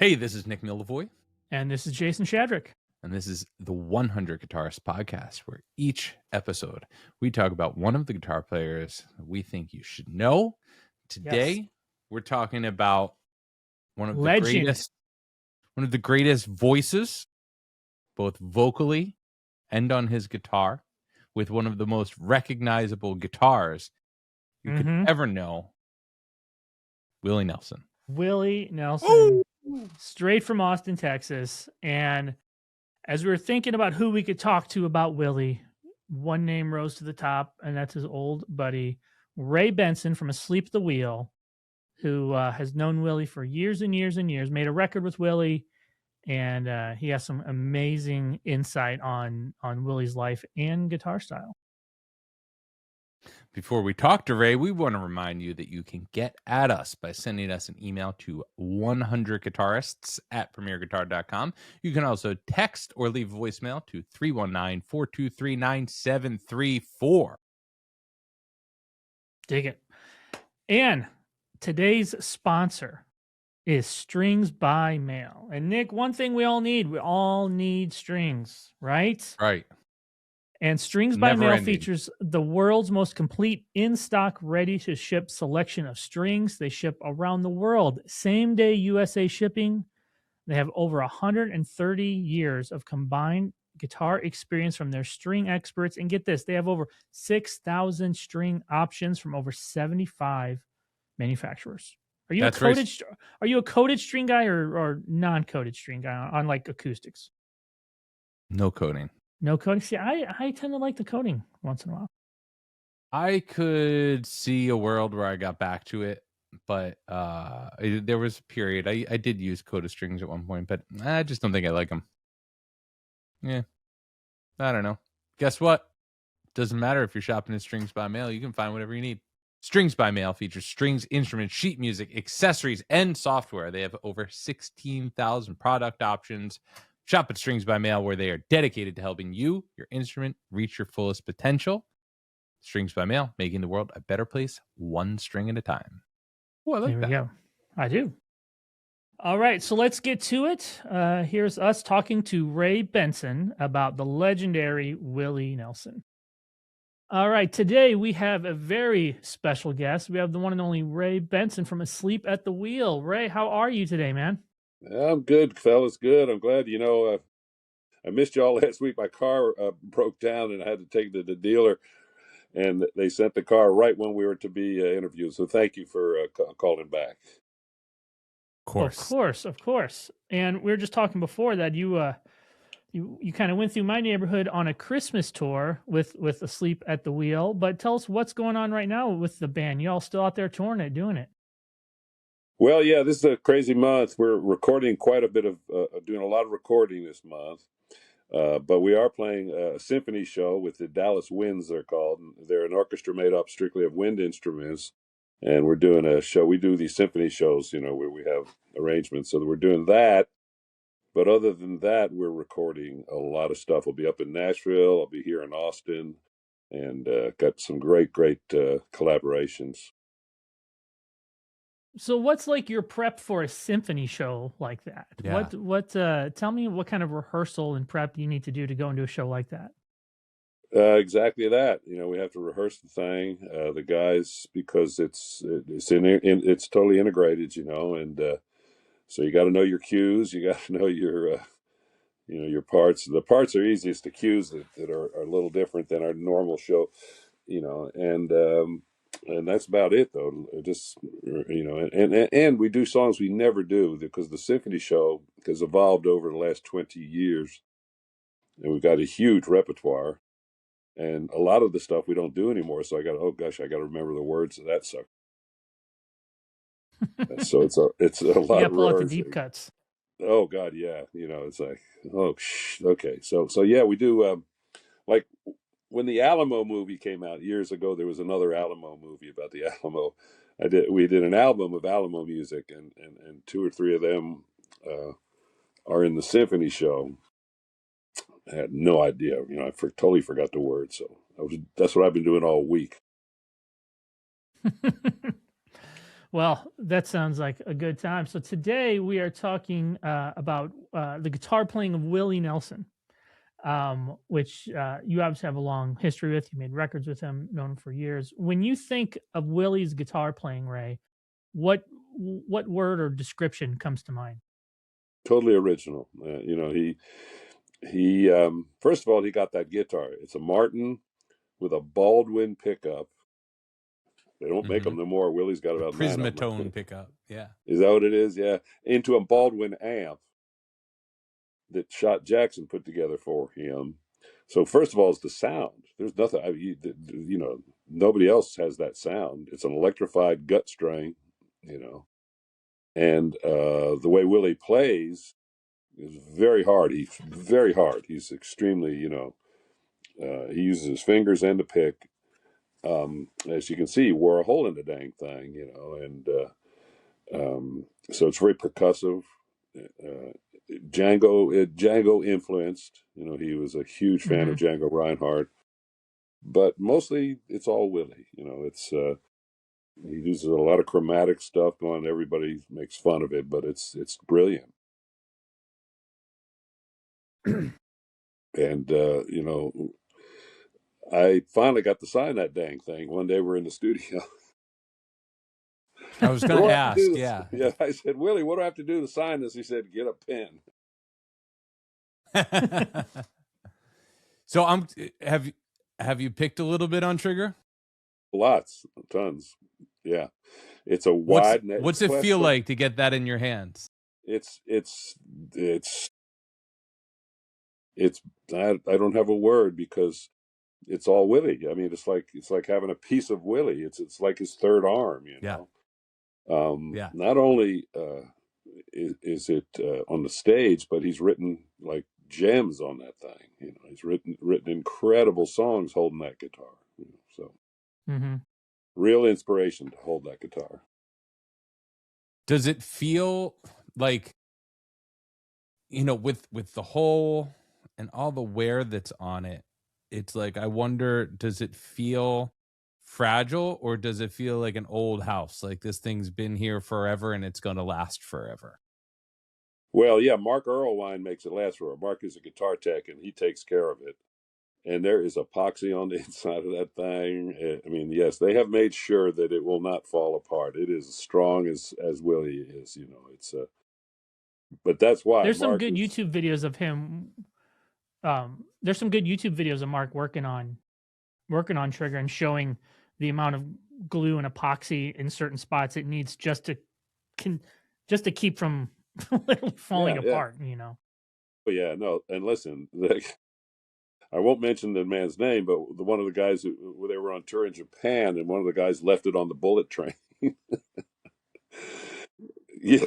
Hey, this is Nick Milavoy. And this is Jason Shadrick. And this is the 100 Guitarists podcast, where each episode we talk about one of the guitar players we think you should know. Today, we're talking about one of the greatest voices, both vocally and on his guitar, with one of the most recognizable guitars you could ever know, Willie Nelson. Willie Nelson, straight from Austin, Texas. And as we were thinking about who we could talk to about Willie, one name rose to the top, and that's his old buddy, Ray Benson from Asleep at the Wheel, who has known Willie for years and years and years, made a record with Willie, and he has some amazing insight on Willie's life and guitar style. Before we talk to Ray, we want to remind you that you can get at us by sending us an email to 100guitarists@premierguitar.com. You can also text or leave a voicemail to 319-423-9734. Dig it. And today's sponsor is Strings by Mail. And Nick, one thing we all need strings, right? Right. And Strings by Mail features the world's most complete in-stock, ready-to-ship selection of strings. They ship around the world, same-day USA shipping. They have over 130 years of combined guitar experience from their string experts. And get this, they have over 6,000 string options from over 75 manufacturers. Are you a coated string guy or non-coated string guy on like acoustics? No coating. No coating. See, I tend to like the coating once in a while. I could see a world where I got back to it, but there was a period I did use coated strings at one point, but I just don't think I like them. Yeah, I don't know. Guess what? Doesn't matter if you're shopping in Strings by Mail. You can find whatever you need. Strings by Mail features strings, instruments, sheet music, accessories, and software. They have over 16,000 product options. Shop at Strings by Mail, where they are dedicated to helping you, your instrument, reach your fullest potential. Strings by Mail, making the world a better place, one string at a time. Oh, I like that. There we go. I do. All right, so let's get to it. Here's us talking to Ray Benson about the legendary Willie Nelson. All right, today we have a very special guest. We have the one and only Ray Benson from Asleep at the Wheel. Ray, how are you today, man? I'm good, fellas. Good. I'm glad. I missed y'all last week. My car broke down, and I had to take it to the dealer, and they sent the car right when we were to be interviewed. So thank you for calling back. Of course. And we were just talking before that you kind of went through my neighborhood on a Christmas tour with Asleep at the Wheel. But tell us what's going on right now with the band. You all still out there touring it, doing it? Well, yeah, this is a crazy month. We're recording quite a bit of, doing a lot of recording this month. But we are playing a symphony show with the Dallas Winds, they're called. They're an orchestra made up strictly of wind instruments. And we're doing a show. We do these symphony shows, where we have arrangements. So we're doing that. But other than that, we're recording a lot of stuff. We'll be up in Nashville. I'll be here in Austin. And got some great collaborations. So what's like your prep for a symphony show like that? Yeah. Tell me what kind of rehearsal and prep you need to do to go into a show like that. Exactly that. We have to rehearse the thing, the guys, because it's totally integrated, and so you got to know your cues. You got to know your parts. The parts are easiest. The cues that are a little different than our normal show, and that's about it, though. Just and we do songs we never do, because the symphony show has evolved over the last 20 years, and we've got a huge repertoire, and a lot of the stuff we don't do anymore. So I got to remember the words of that sucker. So it's a lot of pull out the deep cuts. Oh God, yeah. It's like, okay. So yeah, we do. Like when the Alamo movie came out years ago, there was another Alamo movie about the Alamo. We did an album of Alamo music, and 2 or 3 of them are in the symphony show. I had no idea. I totally forgot the words. So that's what I've been doing all week. Well, that sounds like a good time. So today we are talking about the guitar playing of Willie Nelson, which you obviously have a long history with. You made records with him, known him for years. When you think of Willie's guitar playing, Ray, what word or description comes to mind? Totally original. He first of all, he got that guitar. It's a Martin with a Baldwin pickup. They don't make them no more. Willie's got about 9 of them. Prismatone pickup. Yeah. Is that what it is? Yeah. Into a Baldwin amp that Shot Jackson put together for him. So first of all, it's the sound. There's nothing, nobody else has that sound. It's an electrified gut string, and the way Willie plays is very hard. He's very hard. He's extremely, he uses his fingers and the pick. As you can see, he wore a hole in the dang thing, and so it's very percussive. Django influenced. He was a huge fan of Django Reinhardt, but mostly it's all Willie. It's he uses a lot of chromatic stuff going. Everybody makes fun of it, but it's brilliant. And I finally got to sign that dang thing. One day we're in the studio. I was going to ask, yeah. Yeah, I said, Willie, what do I have to do to sign this? He said, get a pen. So have you picked a little bit on trigger? Lots, tons. Yeah, it's a wide net. What's it feel like to get that in your hands? I don't have a word because it's all Willie. I mean, it's like having a piece of Willie. It's like his third arm, Yeah. Not only is it on the stage, but he's written like gems on that thing. He's written incredible songs holding that guitar. So real inspiration to hold that guitar. Does it feel like, with the hole and all the wear that's on it, it's like, I wonder, does it feel fragile or does it feel like an old house? Like this thing's been here forever and it's going to last forever? Well, yeah, Mark Earlwine makes it last forever. Mark is a guitar tech and he takes care of it. And there is epoxy on the inside of that thing. I mean, yes, they have made sure that it will not fall apart. It is as strong as Willie is, it's but that's why there's some good YouTube videos of him. There's some good YouTube videos of Mark working on trigger and showing the amount of glue and epoxy in certain spots it needs just to keep from literally falling apart. But yeah, no, and listen, I won't mention the man's name, but one of the guys they were on tour in Japan, and one of the guys left it on the bullet train. Yeah,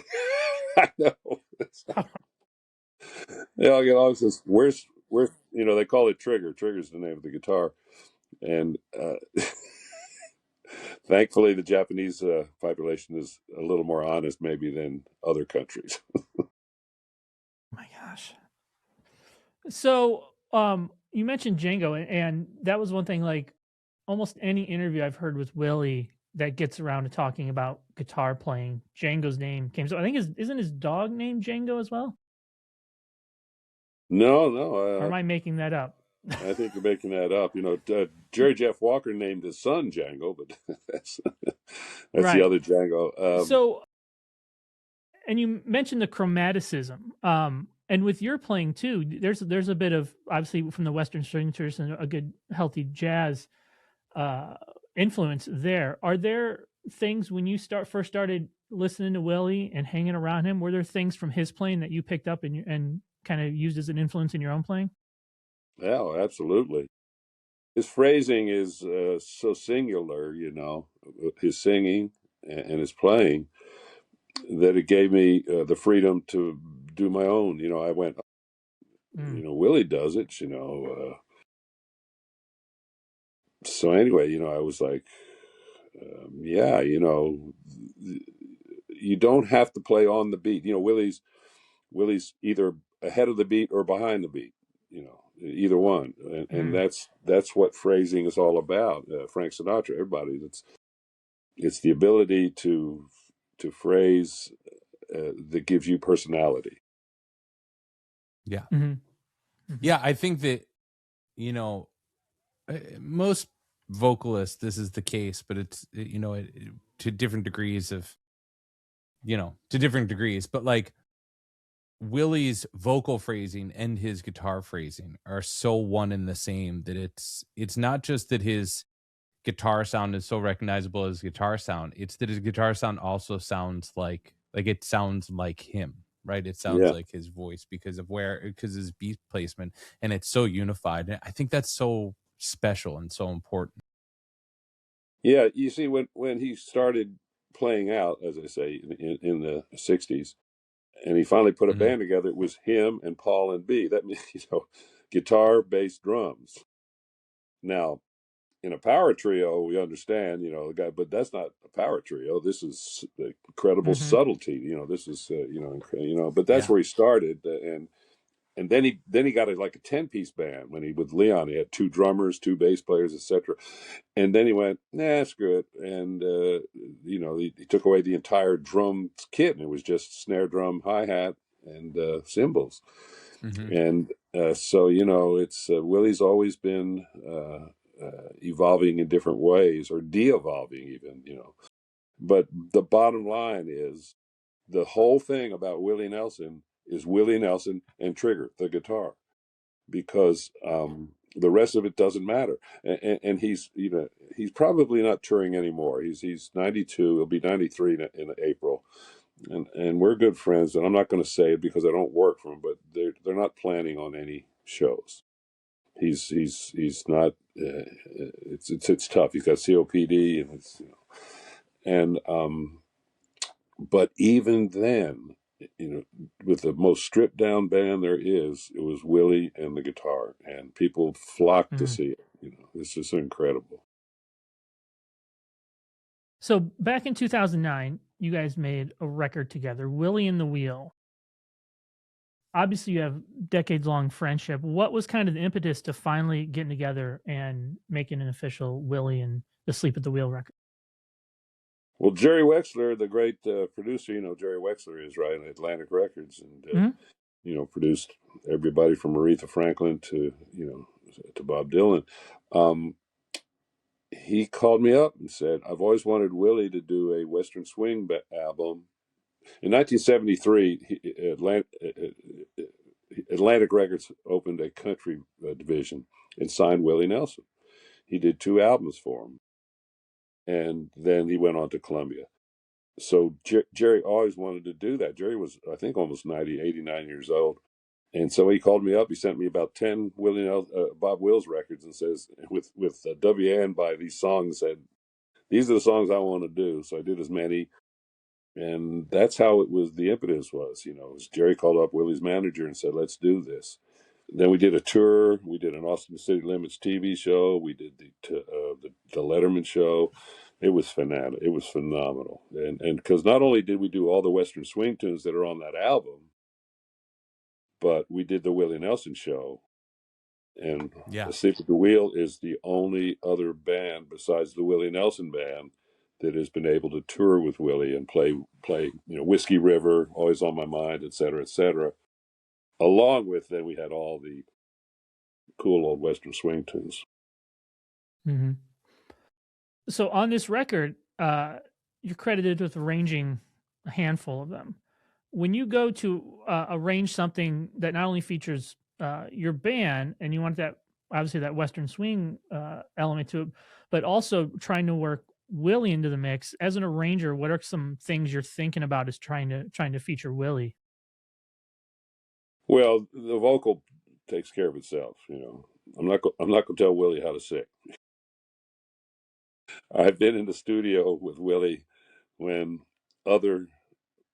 I know. It says, where's they call it Trigger. Trigger's the name of the guitar, and thankfully the Japanese population is a little more honest, maybe, than other countries. Oh my gosh! So, you mentioned Django, and that was one thing. Like almost any interview I've heard with Willie that gets around to talking about guitar playing, Django's name came. So I think isn't his dog named Django as well? No. Or am I making that up? I think you're making that up. Jerry Jeff Walker named his son Django, but that's right. The other Django. So, and you mentioned the chromaticism. And with your playing too, there's a bit of, obviously from the Western string tradition, a good healthy jazz influence there. Are there things when you first started listening to Willie and hanging around him? Were there things from his playing that you picked up and kind of used as an influence in your own playing? Yeah, absolutely. His phrasing is so singular, his singing and his playing, that it gave me the freedom to do my own. I went, Willie does it, So anyway, I was like, you don't have to play on the beat. Willie's either ahead of the beat or behind the beat, either one. And that's what phrasing is all about. Frank Sinatra, everybody It's the ability to phrase that gives you personality. Yeah. Mm-hmm. Mm-hmm. Yeah, I think that, most vocalists, this is the case, but it's, to different degrees but like Willie's vocal phrasing and his guitar phrasing are so one and the same that it's not just that his guitar sound is so recognizable as guitar sound, it's that his guitar sound also sounds like it sounds like him, right? It sounds Yeah. like his voice because his beat placement, and it's so unified. And I think that's so special and so important. Yeah, you see, when he started playing out, as I say, in the '60s, and he finally put a Mhm. band together, it was him and Paul and B. That means, guitar, bass, drums. Now, in a power trio, we understand, the guy, but that's not a power trio. This is incredible Mm-hmm. subtlety. This is, but that's Yeah. where he started, and then he got like a 10-piece band when he with Leon. He had 2 drummers, 2 bass players, etc. And then he went, nah, screw it, and he took away the entire drum kit, and it was just snare drum, hi hat, and cymbals. Mhm. And so it's Willie's always been evolving in different ways, or de-evolving even. But the bottom line is, the whole thing about Willie Nelson is Willie Nelson and Trigger, the guitar, because the rest of it doesn't matter. And he's probably not touring anymore. He's 92. He'll be 93 in April, and we're good friends. And I'm not going to say it because I don't work for him, but they're not planning on any shows. He's not. It's tough. He's got COPD, and but even then, with the most stripped down band there is, it was Willie and the guitar, and people flocked to Mm-hmm. see it. It's just incredible. So back in 2009, you guys made a record together, Willie and the Wheel. Obviously, you have decades-long friendship. What was kind of the impetus to finally getting together and making an official Willie and the Sleep at the Wheel record? Well, Jerry Wexler, the great producer, Jerry Wexler is, right, Atlantic Records, and produced everybody from Aretha Franklin to to Bob Dylan. He called me up and said, "I've always wanted Willie to do a Western swing album." In 1973, Atlantic Records opened a country division and signed Willie Nelson. He did 2 albums for him, and then he went on to Columbia. So Jerry always wanted to do that. Jerry was, I think, almost 90, 89 years old. And so he called me up. He sent me about 10 Bob Wills records, and says, with WN by these songs, said, these are the songs I want to do. So I did as many. And that's how it was. The impetus was, Jerry called up Willie's manager and said, let's do this. Then we did a tour. We did an Austin City Limits TV show. We did the Letterman show. It was phenomenal. It was phenomenal. And because not only did we do all the Western swing tunes that are on that album, but we did the Willie Nelson show. And Yeah. Asleep at the Wheel is the only other band besides the Willie Nelson band that has been able to tour with Willie and play, Whiskey River, Always on My Mind, et cetera, et cetera. Along with, then we had all the cool old Western swing tunes. Mm-hmm. So on this record, you're credited with arranging a handful of them. When you go to arrange something that not only features your band, and you want that, obviously, that Western swing element to it, but also trying to work Willie into the mix as an arranger, what are some things you're thinking about as trying to feature Willie? Well, the vocal takes care of itself. I'm not going to tell Willie how to sing. I've been in the studio with Willie when other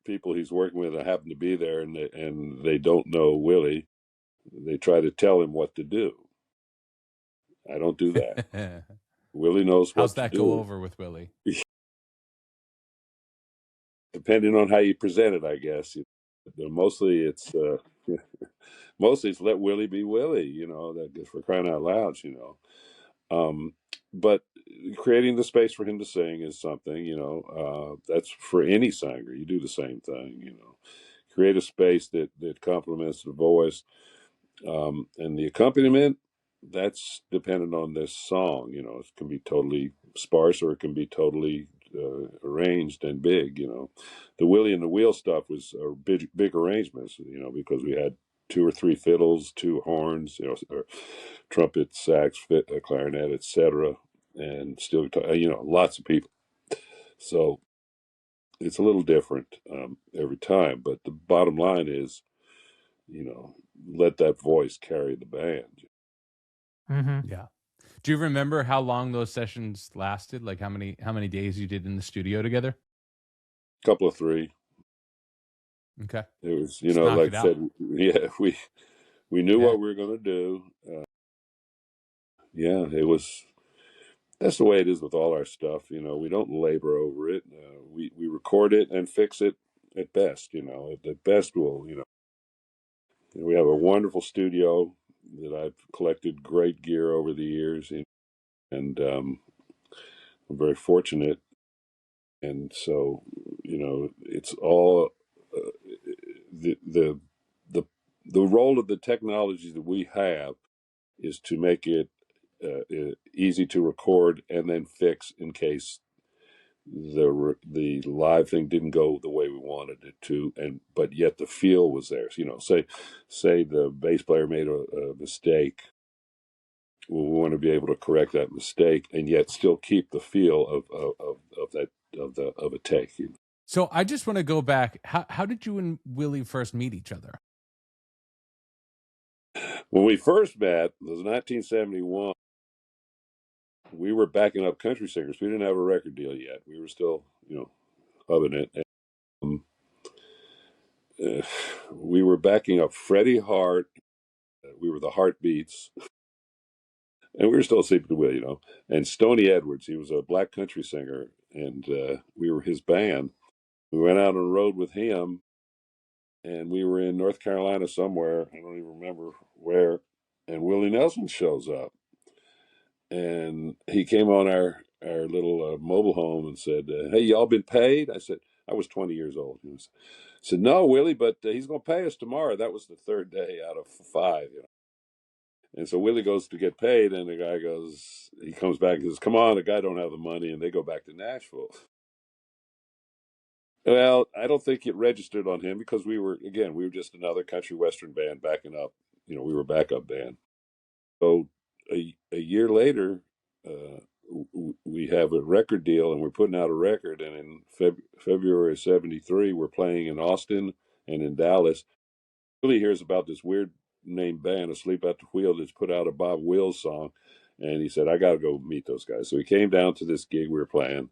people he's working with happen to be there, and they don't know Willie. They try to tell him what to do. I don't do that. Willie knows How's what to that do. go over with Willie? Depending on how you present it, I guess. Mostly it's let Willie be Willie. That, for crying out loud. But creating the space for him to sing is something, that's for any singer. You do the same thing, create a space that complements the voice, and the accompaniment. That's dependent on this song. It can be totally sparse or it can be totally arranged and big. The Willie and the Wheel stuff was big arrangements. Because we had two or three fiddles, two horns, or trumpet, sax, clarinet, etc., and steel guitar. Lots of people. So it's a little different every time. But the bottom line is, let that voice carry the band. Mm-hmm. Yeah. Do you remember how long those sessions lasted? Like how many days you did in the studio together? Couple of 3. Okay. It was, like I said, yeah, we knew what we were going to do. It was. That's the way it is with all our stuff. We don't labor over it. We record it and fix it at best. At best, we have a wonderful studio that I've collected great gear over the years, and I'm very fortunate. And so, it's all the role of the technology that we have is to make it easy to record and then fix in case the live thing didn't go the way we wanted it to, but yet the feel was there. Say the bass player made a mistake. Well, we want to be able to correct that mistake and yet still keep the feel of a take. So I just want to go back. How did you and Willie first meet each other? When we first met, it was 1971. We were backing up country singers. We didn't have a record deal yet. We were still, hubbing it. And, we were backing up Freddie Hart. We were the Heartbeats. And we were still sleeping with, and Stoney Edwards. He was a black country singer, and we were his band. We went out on the road with him, and we were in North Carolina somewhere. I don't even remember where. And Willie Nelson shows up, and he came on our little mobile home and said, "Hey, y'all been paid?" I said, I was 20 years old. He said, "No, Willie, but he's going to pay us tomorrow." That was the third day out of 5. And so Willie goes to get paid, and the guy he comes back and says, "Come on, the guy don't have the money," and they go back to Nashville. Well, I don't think it registered on him because we were just another country western band backing up. We were a backup band. So a year later, we have a record deal, and we're putting out a record. And in February of '73, we're playing in Austin and in Dallas. Willie hears about this weird named band, Asleep at the Wheel, that's put out a Bob Wills song, and he said, "I got to go meet those guys." So he came down to this gig we were playing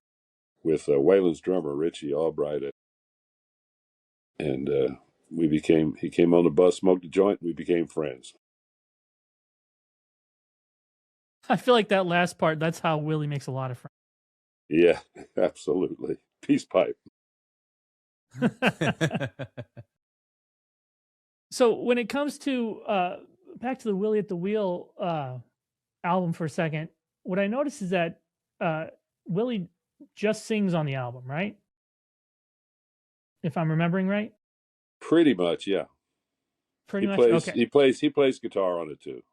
with Waylon's drummer Richie Albright, and he came on the bus, smoked a joint, and we became friends. I feel like that last part, that's how Willie makes a lot of friends. Yeah, absolutely. Peace pipe. So when it comes to back to the Willie at the Wheel album for a second, what I noticed is that Willie just sings on the album, right? If I'm remembering right. Pretty much, yeah. Pretty much. Okay. He plays guitar on it too.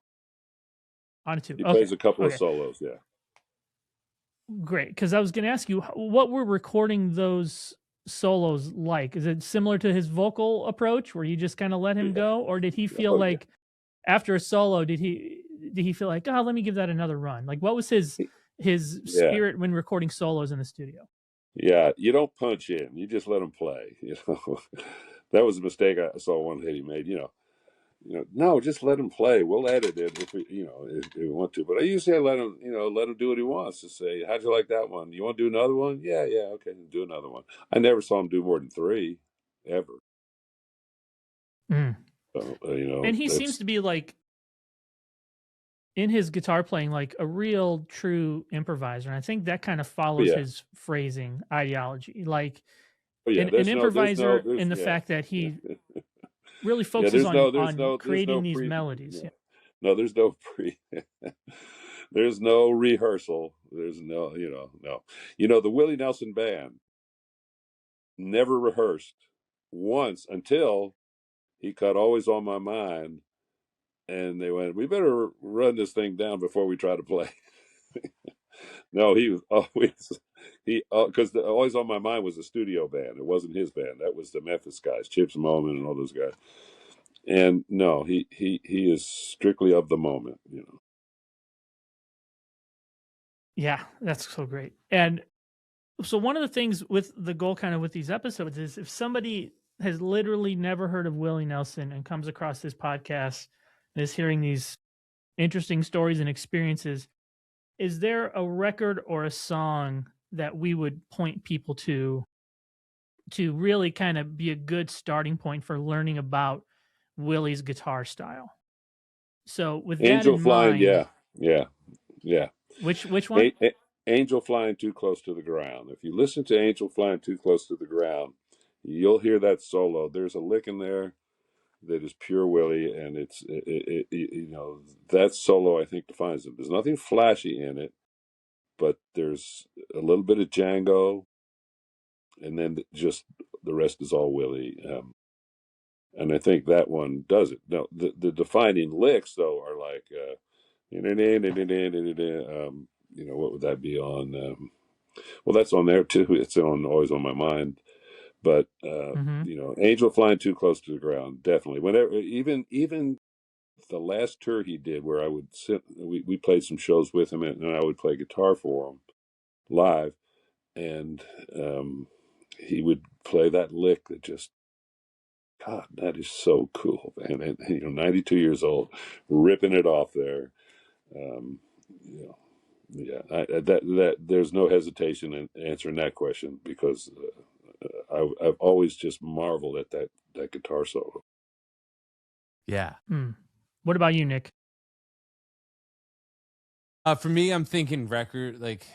On it too. He plays a couple of solos, yeah. Great, because I was going to ask you, what were recording those solos like? Is it similar to his vocal approach, where you just kind of let him go, or did he feel like after a solo, did he feel like, oh, let me give that another run? Like, what was his spirit when recording solos in the studio? Yeah, you don't punch in; you just let him play. That was a mistake I saw one hit he made. No, just let him play. We'll edit it if we want to. But I usually let him do what he wants. To say, "How'd you like that one? You want to do another one?" Yeah, okay, do another one. I never saw him do more than 3, ever. Mm. So, and he seems to be like, in his guitar playing, like a real true improviser. And I think that kind of follows his phrasing ideology, like an improviser in the fact that he really focuses on creating these melodies. No, there's no There's no rehearsal. There's no, no. The Willie Nelson band never rehearsed once until he cut Always on My Mind, and they went, we better run this thing down before we try to play. No, he was always because Always on My Mind was a studio band. It wasn't his band. That was the Memphis guys, Chips Moman and all those guys. And no, he is strictly of the moment. Yeah, that's so great. And so one of the things with the goal kind of with these episodes is if somebody has literally never heard of Willie Nelson and comes across this podcast and is hearing these interesting stories and experiences, is there a record or a song that we would point people to really kind of be a good starting point for learning about Willie's guitar style? So with Angel that in Flying, mind, yeah. which one? Angel Flying Too Close to the Ground. If you listen to Angel Flying Too Close to the Ground, you'll hear that solo. There's a lick in there that is pure Willie, and that solo I think defines it. There's nothing flashy in it, but there's a little bit of Django, and then just the rest is all Willie. And I think that one does it. Now, the defining licks though are like, what would that be on? Well, that's on there too. It's on Always on My Mind. But Angel Flying Too Close to the Ground, definitely. Whenever, even the last tour he did, where I would sit, we played some shows with him, and I would play guitar for him live, and he would play that lick that just, God, that is so cool, man. And 92 years old, ripping it off there. Yeah, that there's no hesitation in answering that question because I've always just marveled at that guitar solo. Yeah. What about you, Nick? For me, I'm thinking like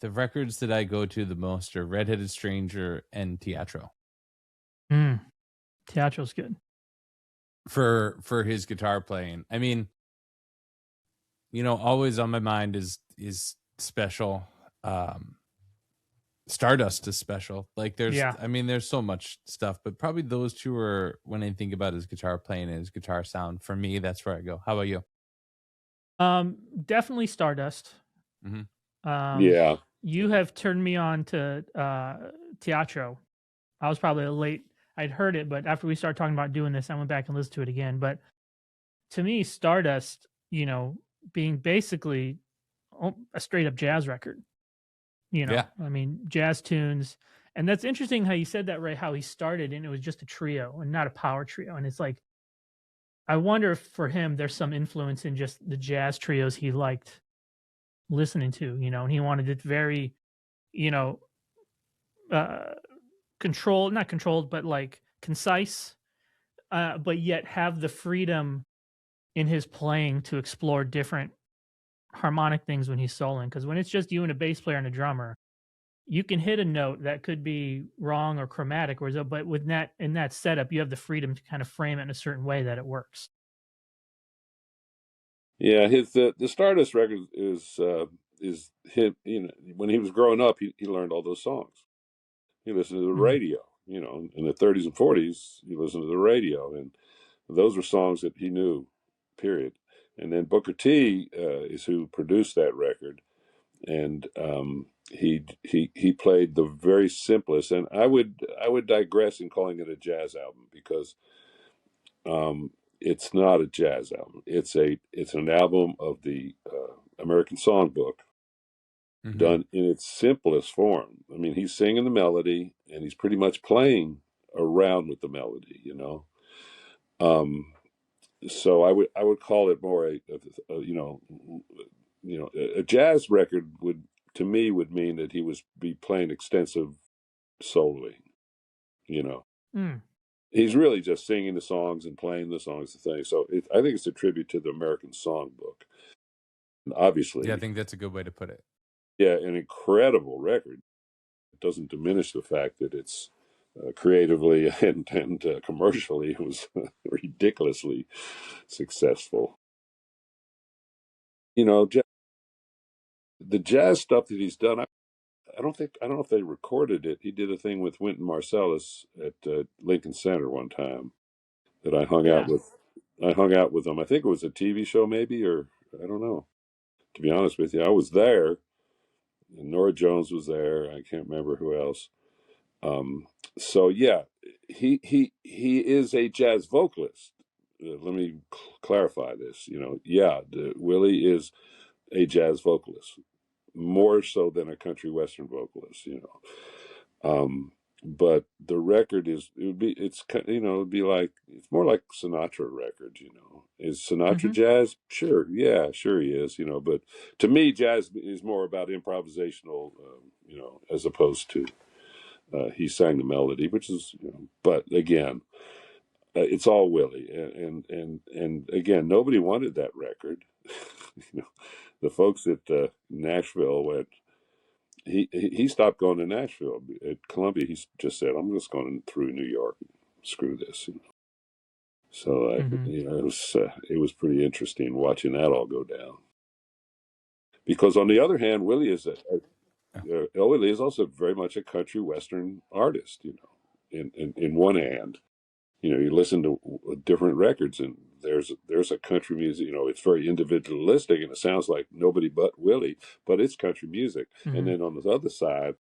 the records that I go to the most are Red-Headed Stranger and Teatro. Teatro's good. For his guitar playing. I mean, Always on My Mind is special. Stardust is special. Like there's so much stuff, but probably those two are, when I think about his guitar playing and his guitar sound, for me, that's where I go. How about you? Definitely Stardust. Yeah. You have turned me on to Teatro. I was probably late. I'd heard it, but after we started talking about doing this, I went back and listened to it again. But to me, Stardust, being basically a straight up jazz record. I mean, jazz tunes. And that's interesting how you said that, Ray, how he started and it was just a trio and not a power trio. And it's like, I wonder if for him, there's some influence in just the jazz trios he liked listening to, and he wanted it very, controlled, not controlled, but like concise, but yet have the freedom in his playing to explore different harmonic things when he's soloing. Because when it's just you and a bass player and a drummer, you can hit a note that could be wrong or chromatic, but with that in that setup, you have the freedom to kind of frame it in a certain way that it works. Yeah, his the Stardust record is him. When he was growing up, he learned all those songs. He listened to the radio. In the 30s and 40s, he listened to the radio, and those were songs that he knew. Period. And then Booker T is who produced that record, and he played the very simplest. And I would digress in calling it a jazz album because it's not a jazz album. It's an album of the American Songbook done in its simplest form. I mean, he's singing the melody and he's pretty much playing around with the melody. So I would call it more a jazz record would mean that he would be playing extensive soloing. He's really just singing the songs and playing the songs. The thing. So I think it's a tribute to the American Songbook. And obviously, yeah, I think that's a good way to put it. Yeah, an incredible record. It doesn't diminish the fact that it's creatively and commercially it was ridiculously successful. The jazz stuff that he's done, I don't know if they recorded it. He did a thing with Wynton Marsalis at Lincoln Center one time that I hung out Yeah. with. I hung out with him. I think it was a TV show, maybe, or I don't know. To be honest with you, I was there, and Nora Jones was there. I can't remember who else. So yeah, he is a jazz vocalist. Let me clarify this. Yeah, Willie is a jazz vocalist, more so than a country western vocalist. But the record it'd be like, it's more like Sinatra record. Is Sinatra jazz? Sure, yeah, sure he is. But to me, jazz is more about improvisational. As opposed to he sang the melody, which is. But again, it's all Willie, and again, nobody wanted that record. The folks at Nashville went. He stopped going to Nashville. At Columbia, he just said, "I'm just going through New York. Screw this." So it was pretty interesting watching that all go down. Because on the other hand, Willie is also very much a country western artist. In one hand, you listen to different records, and there's a country music. It's very individualistic, and it sounds like nobody but Willie, but it's country music. And then on the other side,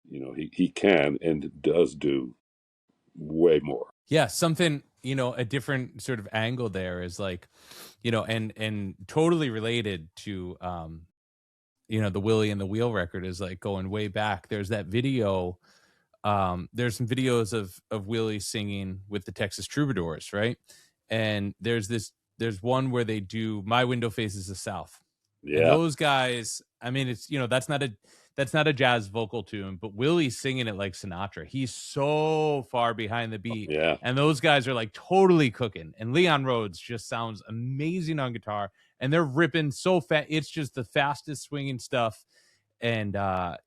he can and does do way more. Yeah, something, a different sort of angle there is like, and totally related to the Willie and the Wheel record is like going way back. There's that video. There's some videos of Willie singing with the Texas Troubadours, right? And there's one where they do My Window Faces the South. Yeah. And those guys, I mean, it's that's not a jazz vocal tune, but Willie's singing it like Sinatra. He's so far behind the beat. Yeah. And those guys are like totally cooking. And Leon Rhodes just sounds amazing on guitar. And they're ripping so fast. It's just the fastest swinging stuff. And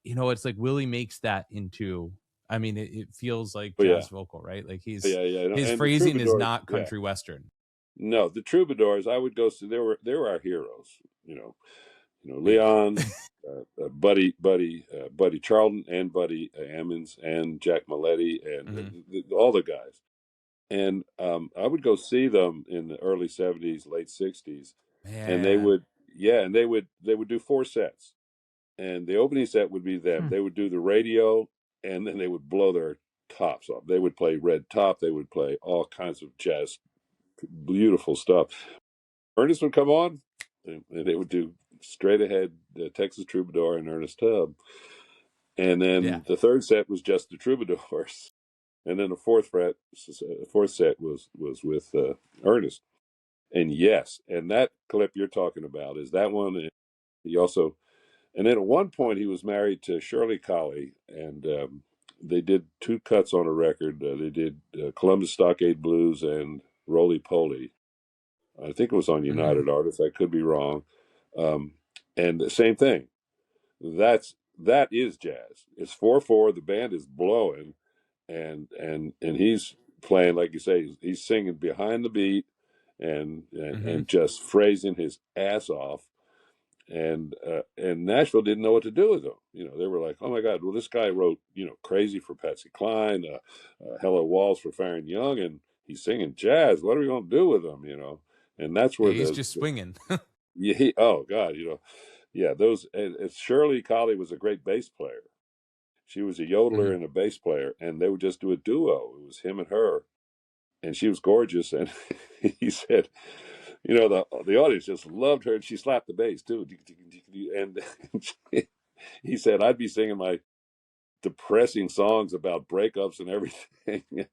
it's like Willie makes that into, I mean, it feels like jazz vocal, right? Like his phrasing is not country western. No, the Troubadours, I would go see. They were our heroes. Leon, Buddy Charlton, and Buddy Ammons, and Jack Maletti, and all the guys. And I would go see them in the early '70s, late '60s, and they would do 4 sets, and the opening set would be them. They would do the radio, and then they would blow their tops off. They would play Red Top. They would play all kinds of jazz, beautiful stuff. Ernest would come on, and they would do straight ahead Texas Troubadour and Ernest Tubb. And then the third set was just the Troubadours. And then the fourth set was with Ernest. And yes, and that clip you're talking about is that one. And then at one point he was married to Shirley Colley, and they did 2 cuts on a record. They did Columbus Stockade Blues and Roly Poly. I think it was on United Artists. I could be wrong. And the same thing. That is jazz. It's 4/4. The band is blowing, and he's playing, like you say. He's singing behind the beat, and just phrasing his ass off. And Nashville didn't know what to do with him. They were like, "Oh my God! Well, this guy wrote Crazy for Patsy Cline, Hello Waltz for Farron Young, and he's singing jazz. What are we going to do with him?" And that's where he's just swinging. Yeah. Oh God. Yeah. Shirley Colley was a great bass player. She was a yodeler and a bass player, and they would just do a duo. It was him and her, and she was gorgeous. And he said, the audience just loved her, and she slapped the bass too. And he said, I'd be singing my depressing songs about breakups and everything.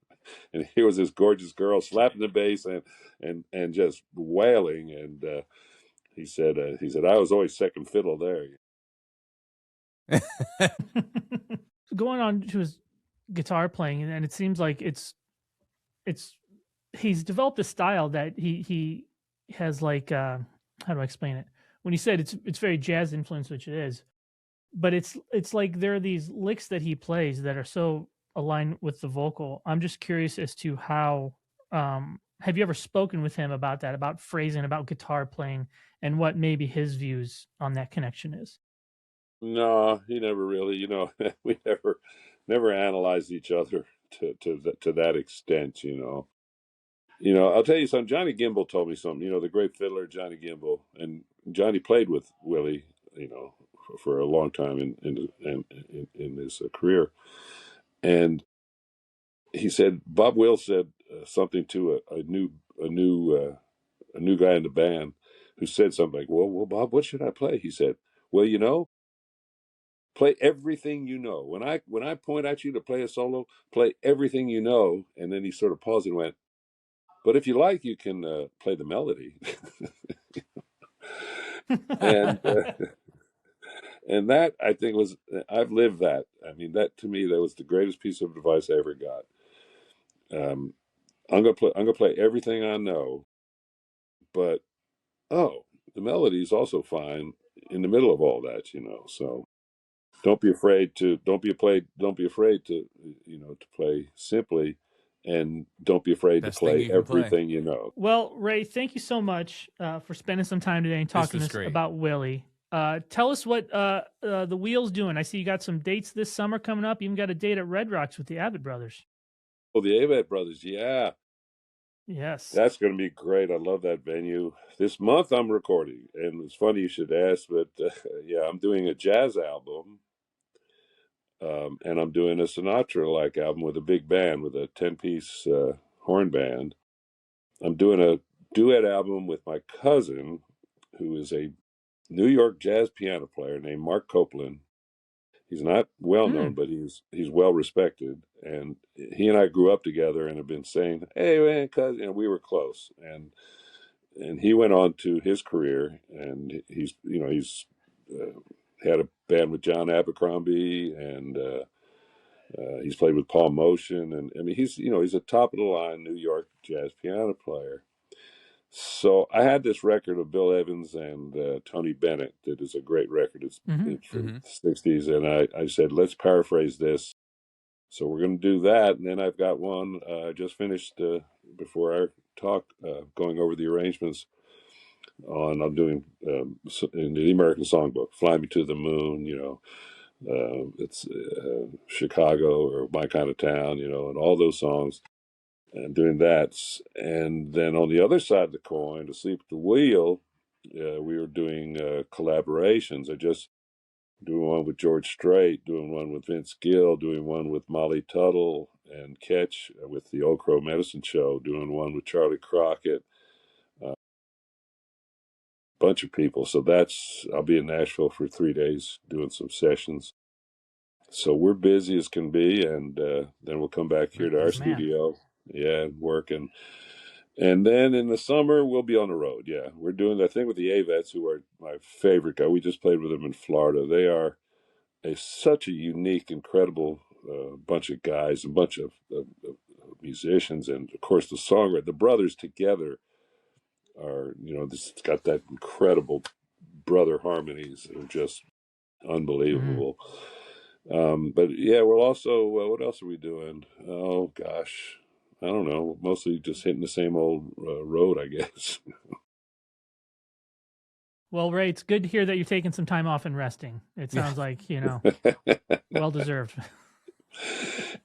And here was this gorgeous girl slapping the bass and just wailing. And he said, I was always second fiddle there. Going on to his guitar playing, and it seems like he's developed a style that he has, like, how do I explain it? When he said it's very jazz influenced, which it is, but it's like there are these licks that he plays that are so aligned with the vocal. I'm just curious as to how, have you ever spoken with him about that, about phrasing, about guitar playing, and what maybe his views on that connection is? No, he never really. We never analyzed each other to that extent. I'll tell you something. Johnny Gimbel told me something. The great fiddler Johnny Gimbel, and Johnny played with Willie. For a long time in his career, and he said Bob Wills said something to a new guy in the band who said something like, "Well, Bob, what should I play?" He said, "Well, play everything you know. When I point at you to play a solo, play everything you know." And then he sort of paused and went, "But if you like, you can play the melody." and and that, I think, I've lived that. I mean, that to me, that was the greatest piece of advice I ever got. Um, I'm gonna play everything I know, but the melody is also fine in the middle of all that. So don't be afraid to play simply, and don't be afraid to Best thing play you can play. everything you know. Well, Ray, thank you so much for spending some time today and talking to us great. about Willie. Tell us what the Wheel's doing. I see you got some dates this summer coming up. You even got a date at Red Rocks with the Abbott Brothers. Oh, the Avett Brothers, yeah. Yes. That's going to be great. I love that venue. This month I'm recording, and it's funny you should ask, but yeah, I'm doing a jazz album, and I'm doing a Sinatra-like album with a big band, with a 10-piece horn band. I'm doing a duet album with my cousin, who is a New York jazz piano player named Mark Copeland. He's not well known, but he's well respected, and he and I grew up together and have been saying, "Hey man, cousin," we were close, and he went on to his career, and he's had a band with John Abercrombie, and he's played with Paul Motion, and I mean he's a top of the line New York jazz piano player. So I had this record of Bill Evans and Tony Bennett that is a great record. It's from the 60s, and I said, let's paraphrase this. So we're going to do that, and then I've got one I just finished before our talk, going over the arrangements I'm doing in the American Songbook, "Fly Me to the Moon," it's Chicago, or "My Kind of Town," and all those songs, and doing that. And then on the other side of the coin, "Asleep at the Wheel," we were doing collaborations. I just doing one with George Strait, doing one with Vince Gill, doing one with Molly Tuttle and Ketch with the Old Crow Medicine Show, doing one with Charlie Crockett, bunch of people. So I'll be in Nashville for 3 days doing some sessions. So we're busy as can be, and then we'll come back here to our studio, and work, and then in the summer we'll be on the road. Yeah, we're doing that thing with the Avets, who are my favorite guy. We just played with them in Florida. They are such a unique, incredible bunch of guys, a bunch of musicians, and of course the songwriter. The brothers together are, this got that incredible brother harmonies that are just unbelievable. But yeah, we'll also, what else are we doing? Oh gosh, I don't know. Mostly just hitting the same old road, I guess. Well, Ray, it's good to hear that you're taking some time off and resting. It sounds like, well deserved.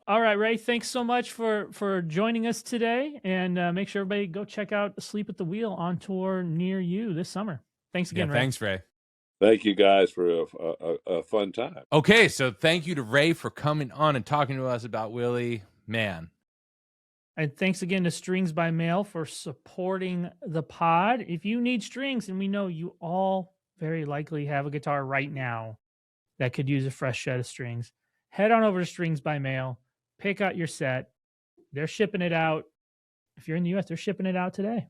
All right, Ray, thanks so much for joining us today, and make sure everybody go check out Asleep at the Wheel on tour near you this summer. Thanks again, Ray. Thanks, Ray. Thank you guys for a fun time. Okay, so thank you to Ray for coming on and talking to us about Willie. Man. And thanks again to Strings by Mail for supporting the pod. If you need strings, and we know you all very likely have a guitar right now that could use a fresh set of strings, head on over to Strings by Mail, pick out your set. They're shipping it out. If you're in the U.S., they're shipping it out today.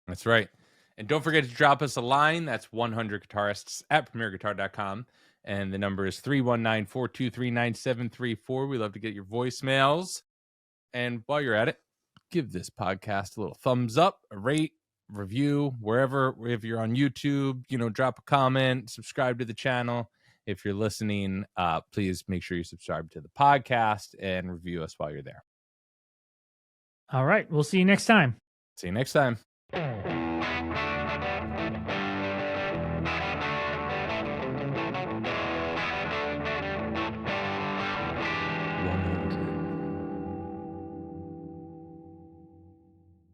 That's right. And don't forget to drop us a line. That's 100guitarists at premierguitar.com. And the number is 319-423-9734. We love to get your voicemails. And while you're at it, give this podcast a little thumbs up, a rate, review, wherever. If you're on YouTube, drop a comment, subscribe to the channel. If you're listening, please make sure you subscribe to the podcast and review us while you're there. All right. We'll see you next time. See you next time.